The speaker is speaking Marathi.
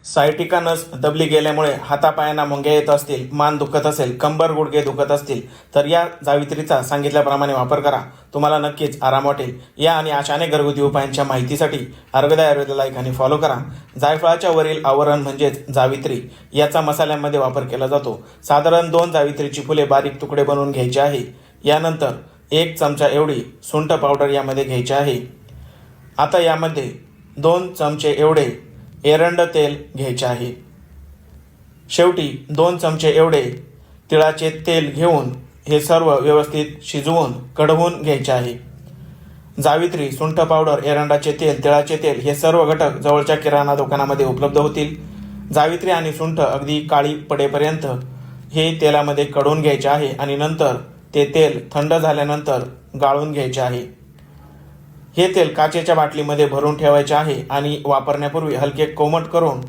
सायटिका नस दबली गेल्यामुळे हातापायांना मुंग्या येत असतील, मान दुखत असेल, कंबर गुडघे दुखत असतील तर या जावित्रीचा सांगितल्याप्रमाणे वापर करा. तुम्हाला नक्कीच आराम वाटेल. या आणि अशा अनेक घरगुती उपायांच्या माहितीसाठी आयुर्वेदा लाईक आणि फॉलो करा. जायफळाच्या वरील आवरण म्हणजेच जावित्री याचा मसाल्यामध्ये वापर केला जातो. साधारण 2 जावित्रीची फुले बारीक तुकडे बनवून घ्यायचे आहे. यानंतर 1 चमचा एवढी सुंठ पावडर यामध्ये घ्यायची आहे. आता यामध्ये 2 चमचे एवढे एरंड तेल घ्यायचे आहे. शेवटी 2 चमचे एवढे तिळाचे तेल घेऊन हे सर्व व्यवस्थित शिजवून कढवून घ्यायचे आहे. जावित्री, सुंठ पावडर, एरंडाचे तेल, तिळाचे तेल हे सर्व घटक जवळच्या किराणा दुकानामध्ये उपलब्ध होतील. जावित्री आणि सुंठ अगदी काळी पडेपर्यंत हे तेलामध्ये कढवून घ्यायचे आहे आणि नंतर ते तेल थंड झाल्यानंतर गाळून घ्यायचे आहे. हे तेल काचेच्या बाटलीमध्ये भरून ठेवायचे आहे आणि वापरण्यापूर्वी हलके कोमट करून